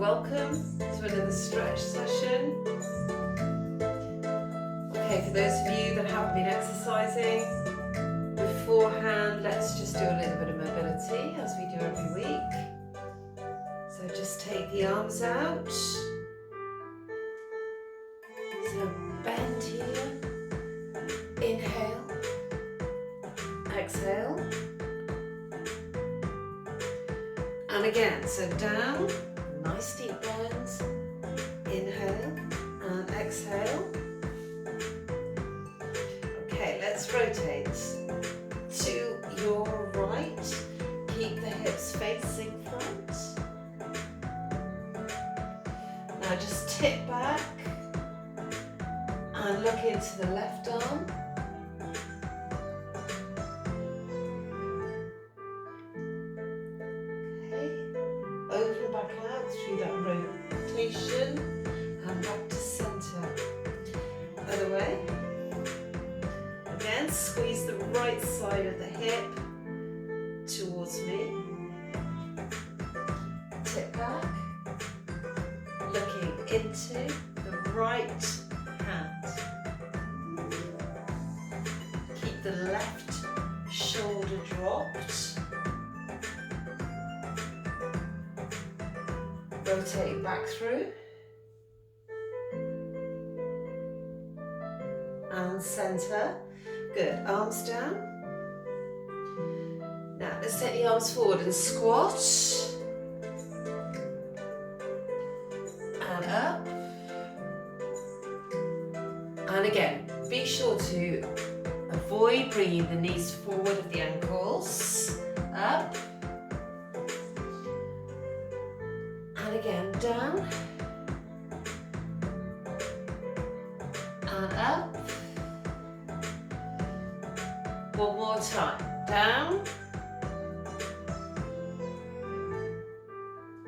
welcome to another stretch session. Okay, for those of you that haven't been exercising beforehand, let's just do a little bit of mobility as we do every week. So just take the arms out. So bend here, inhale, exhale. And again, so down, nice deep bends, inhale and exhale. Okay, let's rotate to your right, keep the hips facing front. Now just tip back and look into the left arm. Over and back out through that rotation and back to center. Other way. Again, squeeze the right side of the hip towards me. Tip back. Looking into the right hand. Keep the left shoulder dropped. Rotate back through and center. Good, arms down. Now let's take the arms forward and squat and up. And again, be sure to avoid bringing the knees forward of the ankles. Up. And again, down and up. One more time, down,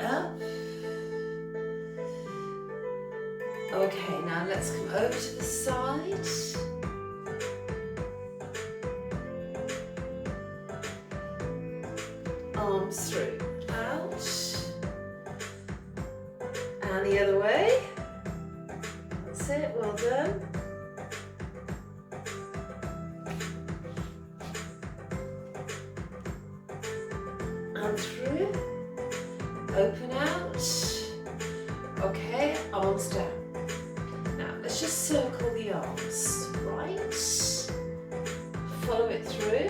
up. Okay, now let's come over to the side. Arms through, out. And the other way. That's it, well done. And through. Open out. Okay, arms down. Now let's just circle the arms. Right. Follow it through.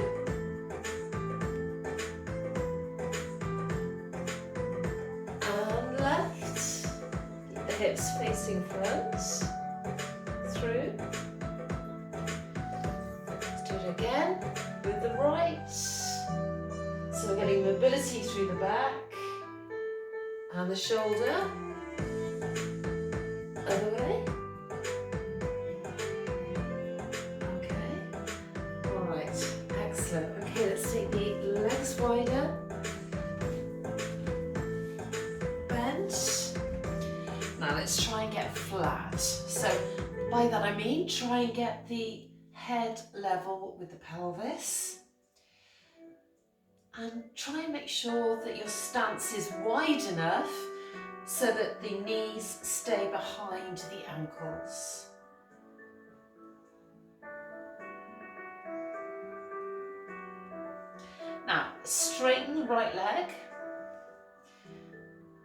And left. Hips facing front, through. Let's do it again with the right. So we're getting mobility through the back and the shoulder. Other way. Okay. All right. Excellent. Okay, let's take the legs wider. Now let's try and get flat. So by that I mean try and get the head level with the pelvis. And try and make sure that your stance is wide enough so that the knees stay behind the ankles. Now straighten the right leg.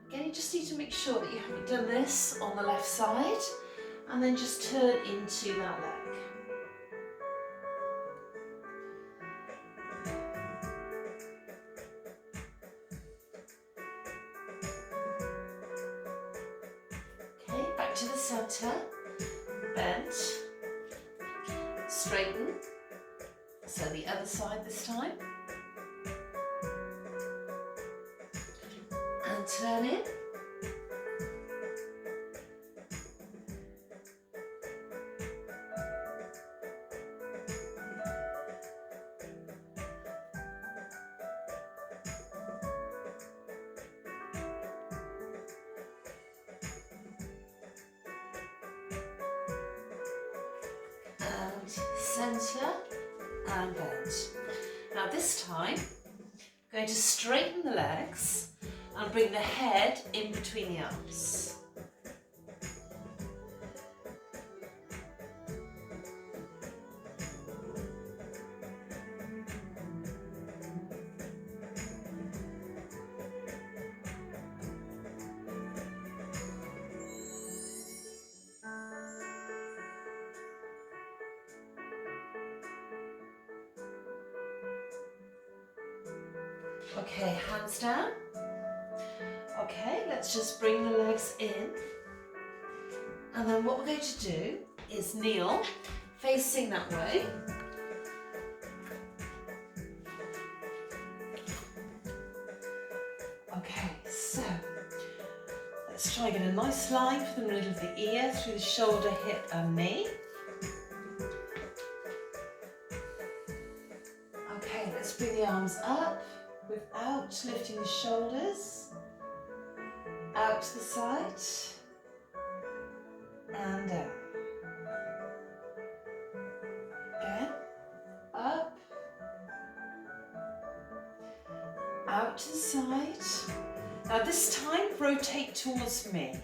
Again, you just need to make sure that you haven't done this on the left side, and then just turn into that leg. Okay, back to the center, bend, straighten, so the other side this time. And turn in. And center and bend. Now this time, I'm going to straighten the legs and bring the head in between the arms. Okay, hands down. Okay, let's just bring the legs in. And then what we're going to do is kneel, facing that way. Okay, so let's try and get a nice line from the middle of the ear through the shoulder, hip and knee. Okay, let's bring the arms up without lifting the shoulders, out to the side and down. Again, up, out to the side. Now this time rotate towards me.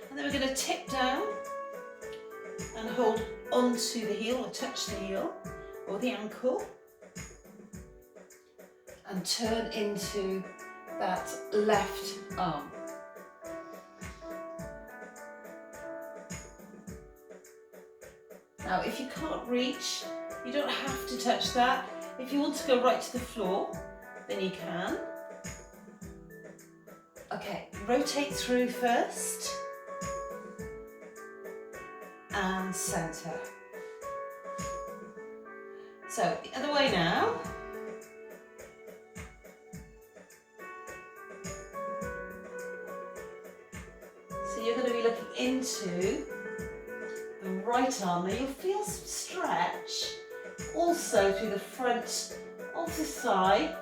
And then we're going to tip down and hold onto the heel or touch the heel or the ankle and turn into that left arm. Now if you can't reach, you don't have to touch that. If you want to go right to the floor, then you can. Okay, rotate through first and centre. So the other way now. So you're going to be looking into the right arm. Now you'll feel some stretch also through the front of the thigh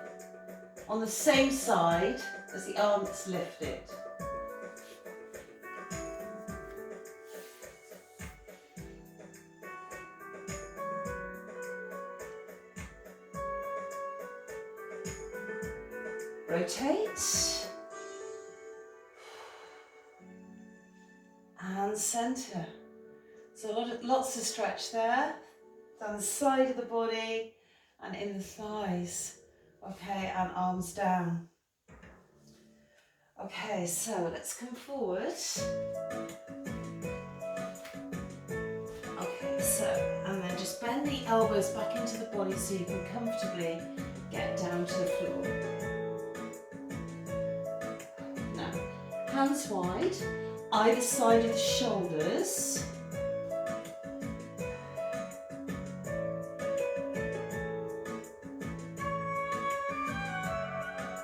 on the same side as the arm that's lifted. Rotate and centre. So lots of stretch there, down the side of the body and in the thighs. Okay, and arms down. Okay, so let's come forward. Okay, so, and then just bend the elbows back into the body so you can comfortably get down to the floor. Now, hands wide, either side of the shoulders.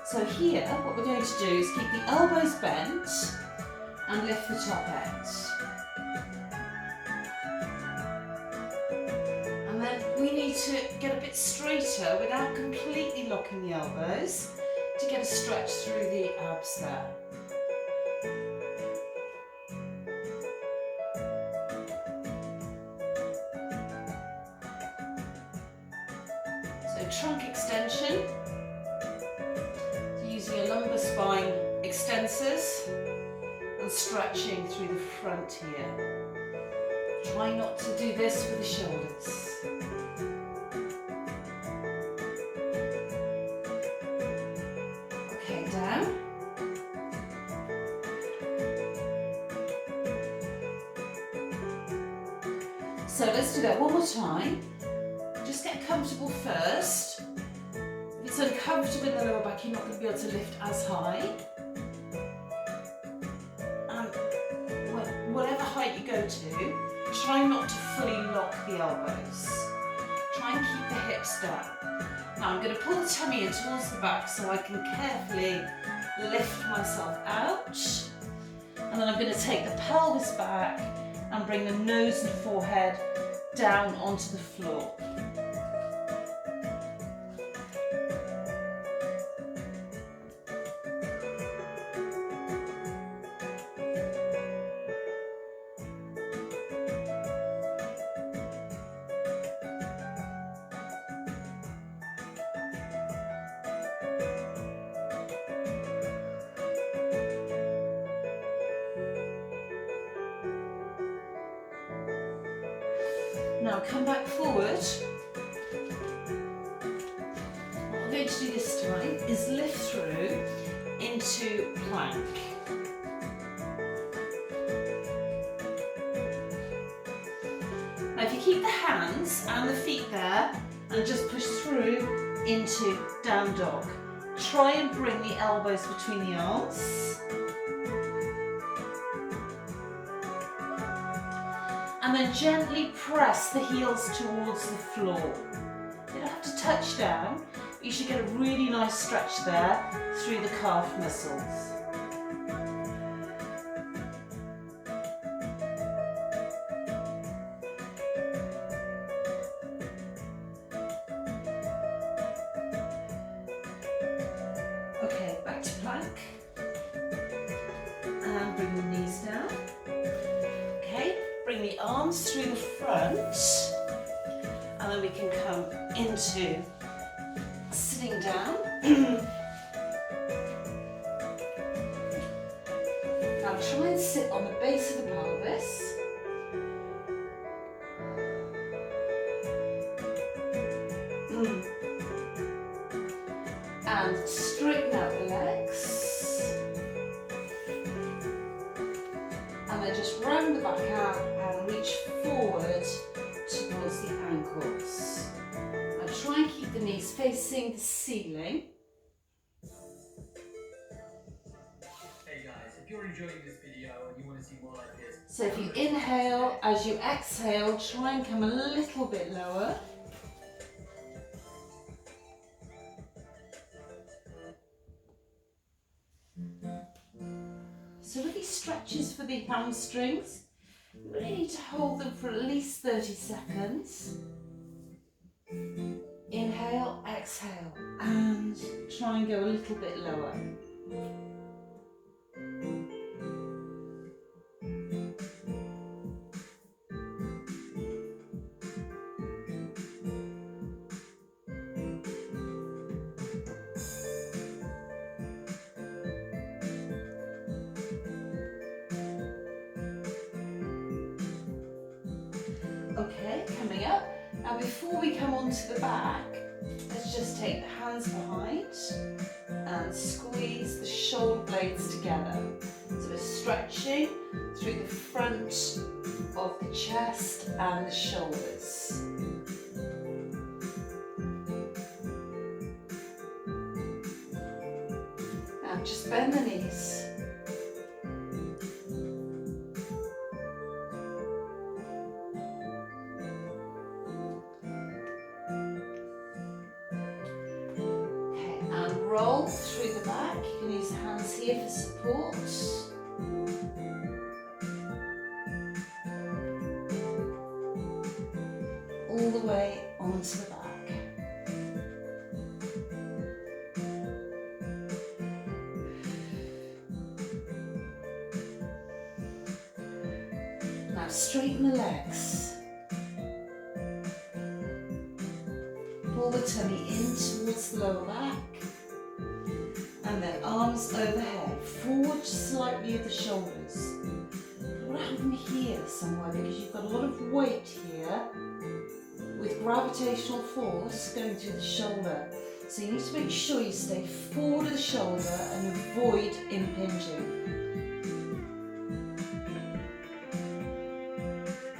So here, what we're going to do is keep the elbows bent and lift the top end. And then we need to get a bit straighter without completely locking the elbows to get a stretch through the abs there. So trunk extension. Using your lumbar spine extensors and stretching through the front here. Try not to do this with the shoulders. Okay, down. So let's do that one more time. Just get comfortable first. If it's uncomfortable in the lower back, you're not going to be able to lift as high. And whatever height you go to, try not to fully lock the elbows. Try and keep the hips down. Now I'm going to pull the tummy in towards the back so I can carefully lift myself out. And then I'm going to take the pelvis back and bring the nose and forehead down onto the floor. Now come back forward. What I'm going to do this time is lift through into plank. Now if you keep the hands and the feet there and just push through into down dog. Try and bring the elbows between the arms. And then gently press the heels towards the floor. You don't have to touch down, but you should get a really nice stretch there through the calf muscles. Okay, back to plank. And bring the knees down. Okay, bring the arms through the front. And then we can come into sitting down. Now try and sit on the base of the pelvis. And straighten out the legs. And then just round the back out and reach forward towards the ankles. Now try and keep the knees facing the ceiling. Hey guys, if you're enjoying this video and you want to see more like this. So if you inhale, as you exhale, try and come a little bit lower. So really stretches for the hamstrings. You really need to hold them for at least 30 seconds. Inhale, exhale, and try and go a little bit lower. Okay, coming up. Now before we come onto the back, let's just take the hands behind and squeeze the shoulder blades together. So we're stretching through the front of the chest and the shoulders. Now just bend the knees. Roll through the back. You can use the hands here for support. All the way onto the back. Now straighten the legs. Pull the tummy in towards the lower back. And then arms overhead, forward slightly of the shoulders. You want to have them here somewhere because you've got a lot of weight here with gravitational force going through the shoulder. So you need to make sure you stay forward of the shoulder and avoid impinging.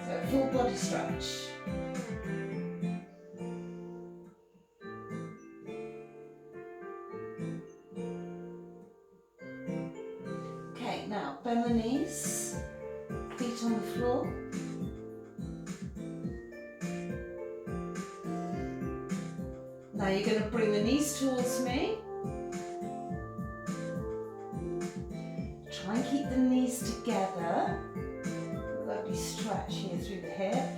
So full body stretch. Now, bend the knees, feet on the floor. Now you're going to bring the knees towards me. Try and keep the knees together. Lovely stretch here through the hip.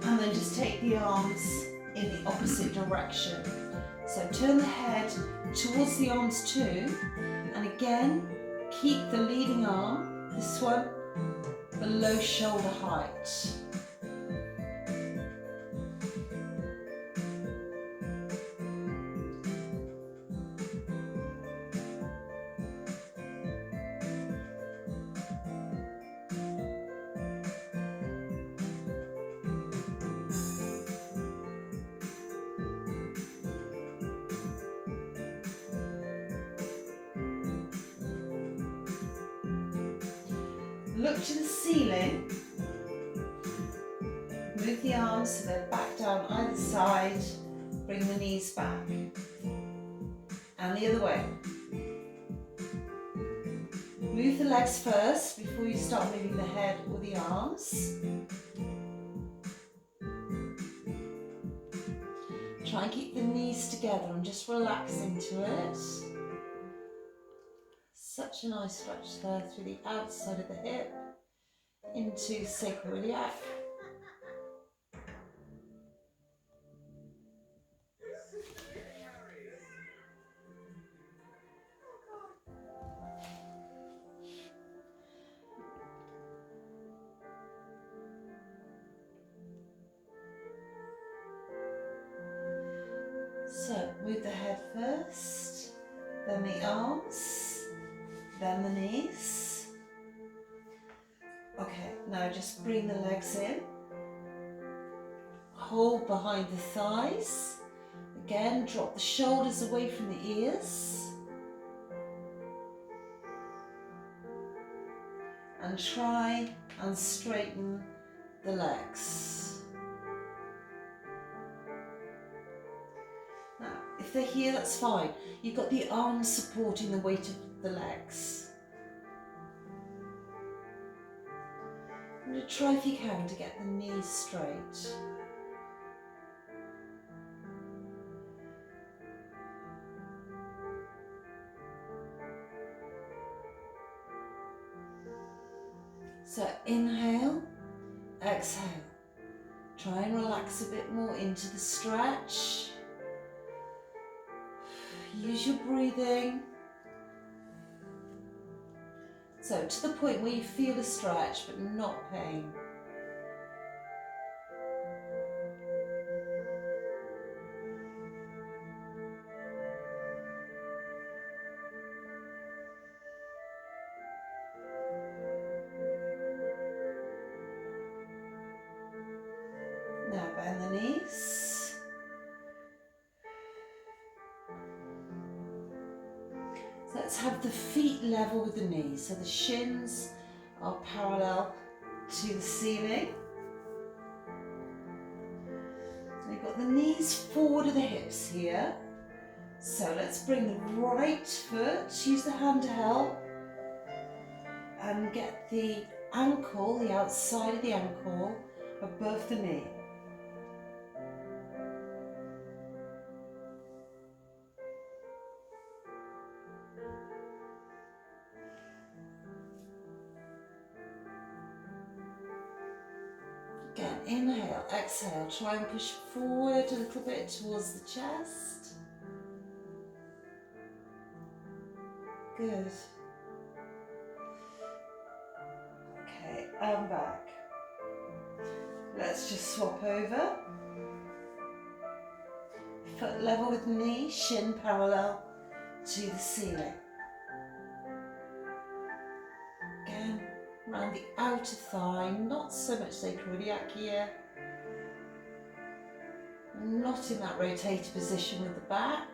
And then just take the arms in the opposite direction. So turn the head towards the arms too. And again, keep the leading arm, this one, below shoulder height. look to the ceiling. Move the arms so they're back down either side. Bring the knees back. And the other way. Move the legs first before you start moving the head or the arms. Try and keep the knees together and just relax into it. Such a nice stretch there through the outside of the hip into sacroiliac. So move the head first, then the arms, then the knees. Okay, now just bring the legs in. Hold behind the thighs. Again, drop the shoulders away from the ears. And try and straighten the legs. Now, if they're here, that's fine. You've got the arms supporting the weight of the legs. I'm going to try, if you can, to get the knees straight. So inhale, exhale. Try and relax a bit more into the stretch. Use your breathing. So to the point where you feel a stretch but not pain. Now bend the knees. So let's have the feet level with the knees. So the shins are parallel to the ceiling. We've got the knees forward of the hips here. So let's bring the right foot, use the hand to help, and get the ankle, the outside of the ankle, above the knee. Again, inhale, exhale, try and push forward a little bit towards the chest. Good. Okay, and back. Let's just swap over. Foot level with knee, shin parallel to the ceiling. Again, around the outer thigh, not so much sacroiliac here. Not in that rotated position with the back.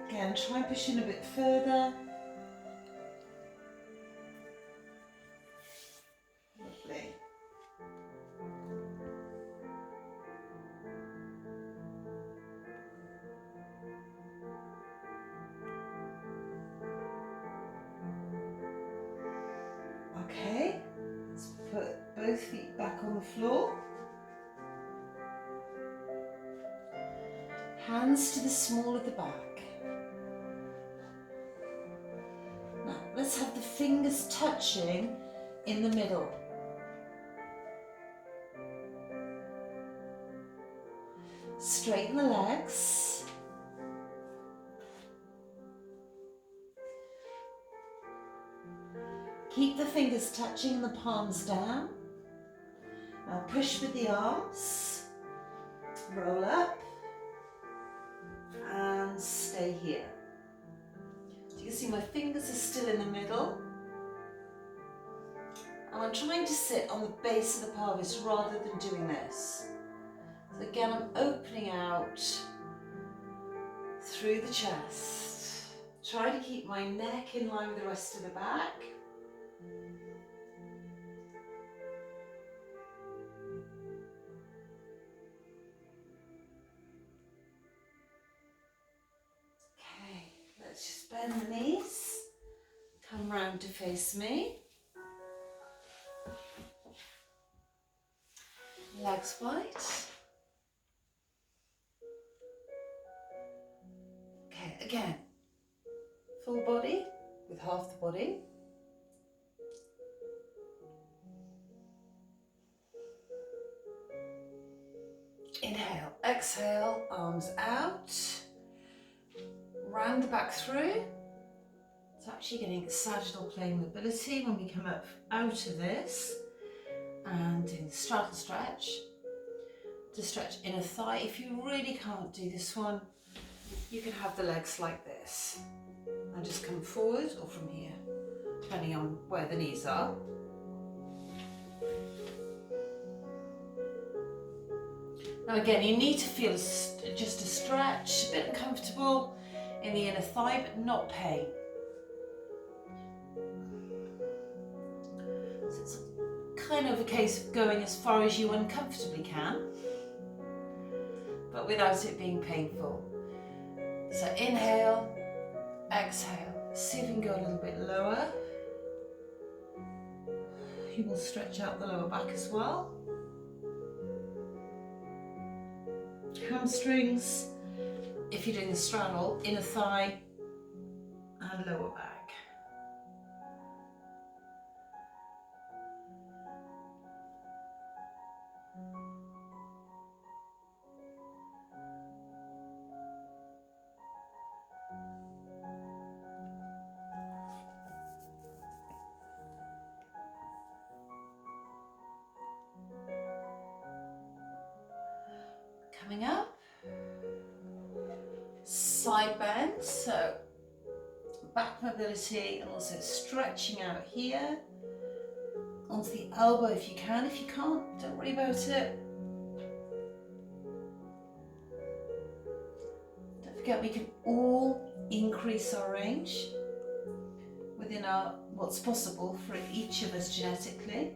Again, try and push in a bit further. Lovely. Okay, let's put both feet back on the floor. Hands to the small of the back. Now, let's have the fingers touching in the middle. Straighten the legs. Keep the fingers touching and the palms down. Now push with the arms. Roll up. And stay here. So you can see my fingers are still in the middle. And I'm trying to sit on the base of the pelvis rather than doing this. So again, I'm opening out through the chest. Try to keep my neck in line with the rest of the back. Okay, let's just bend the knees. Come round to face me. Legs wide. Okay, again, full body with half the body. Inhale, exhale, arms out. Round the back through. It's actually getting sagittal plane mobility when we come up out of this. And doing the straddle stretch. To stretch inner thigh. If you really can't do this one, you can have the legs like this. And just come forward or from here, depending on where the knees are. Now again, you need to feel just a stretch, a bit uncomfortable in the inner thigh, but not pain. So it's kind of a case of going as far as you uncomfortably can, but without it being painful. So inhale, exhale. See if you can go a little bit lower. You will stretch out the lower back as well. Hamstrings, if you're doing the straddle, inner thigh and lower back. Coming up, side bend, so back mobility and also stretching out here onto the elbow if you can. If you can't, don't worry about it. Don't forget, we can all increase our range within our what's possible for each of us genetically.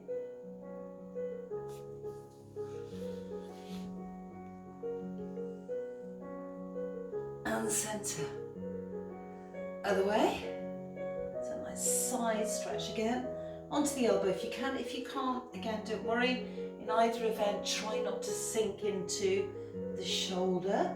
And centre. Other way. So a nice side stretch again. Onto the elbow if you can. If you can't, again, don't worry. In either event, try not to sink into the shoulder.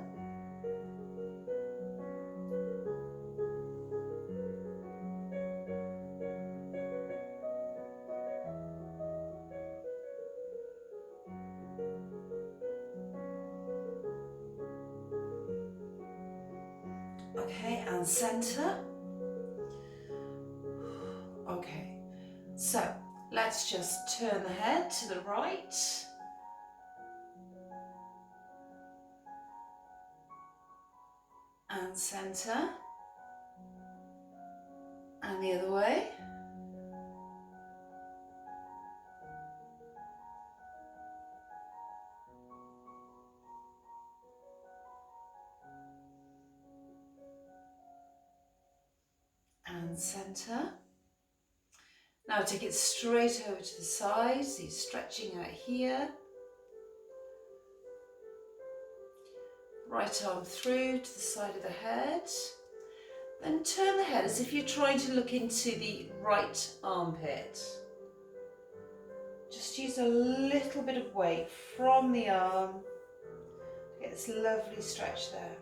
Okay, and centre. Okay, so let's just turn the head to the right. And centre. And the other way. And centre. Now take it straight over to the side, so you're stretching out here. Right arm through to the side of the head. Then turn the head as if you're trying to look into the right armpit. Just use a little bit of weight from the arm to get this lovely stretch there.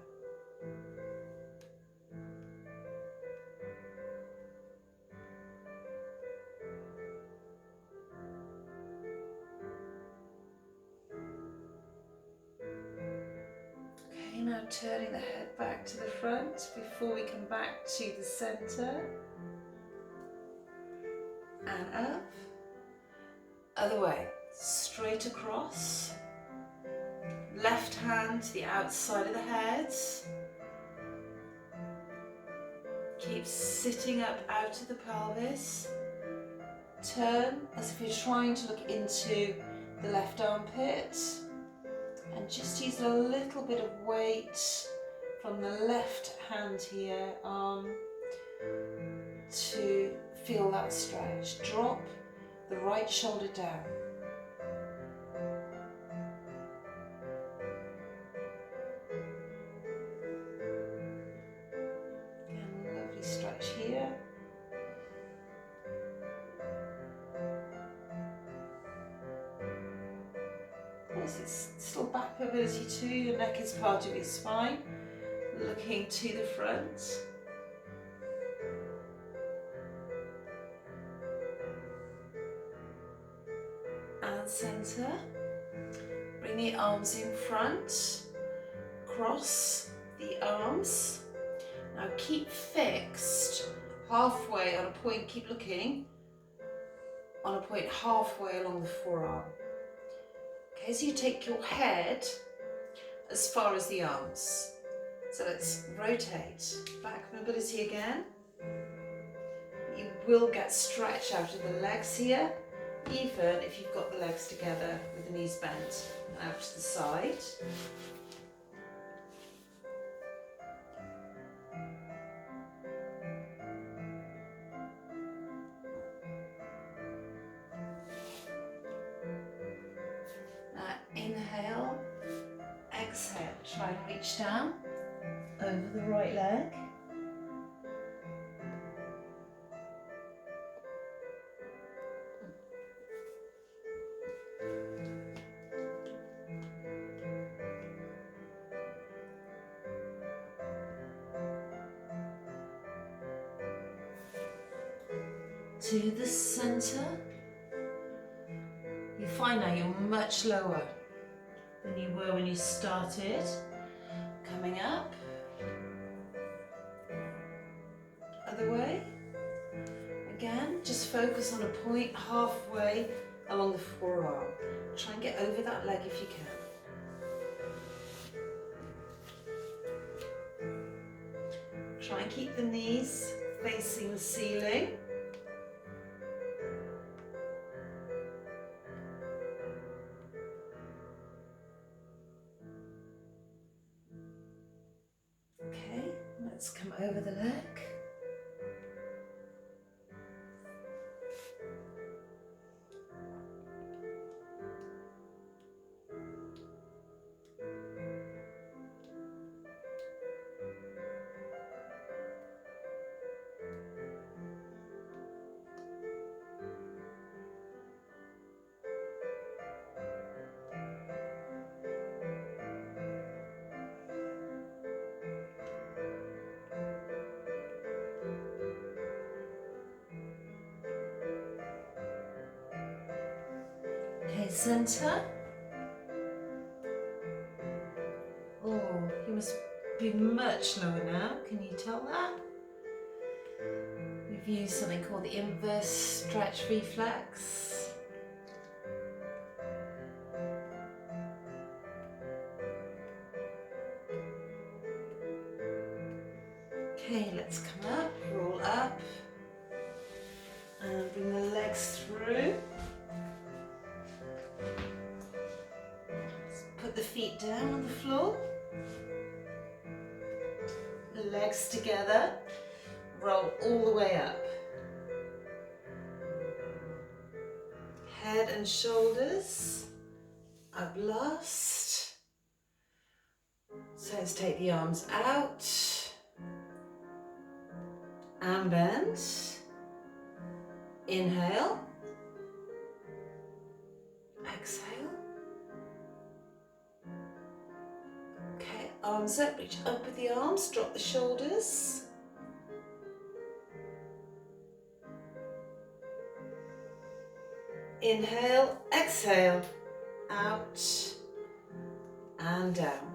Now turning the head back to the front before we come back to the centre. And up. Other way. Straight across. Left hand to the outside of the head. Keep sitting up out of the pelvis. Turn as if you're trying to look into the left armpit. And just use a little bit of weight from the left hand here, arm, to feel that stretch. Drop the right shoulder down. And a lovely stretch here. It's still back mobility too, your neck is part of your spine, looking to the front. And centre. Bring the arms in front, cross the arms. Now keep fixed halfway on a point, keep looking on a point halfway along the forearm. Okay, so you take your head as far as the arms. So let's rotate. Back mobility again. You will get stretch out of the legs here, even if you've got the legs together with the knees bent out to the side. Inhale, exhale, try and reach down over the right leg. To the centre. You find now you're much lower than you were when you started. Coming up. Other way. Again, just focus on a point halfway along the forearm. Try and get over that leg if you can. Try and keep the knees facing the ceiling. Okay, let's come over the leg. Okay, centre. Oh, you must be much lower now. Can you tell that? We've used something called the inverse stretch reflex. Okay, let's come up, roll up, and bring the legs through. Put the feet down on the floor. The legs together. Roll all the way up. Head and shoulders up last. So let's take the arms out and bend. Inhale. Exhale. Okay, arms up, reach up with the arms, drop the shoulders. Inhale, exhale, out and down.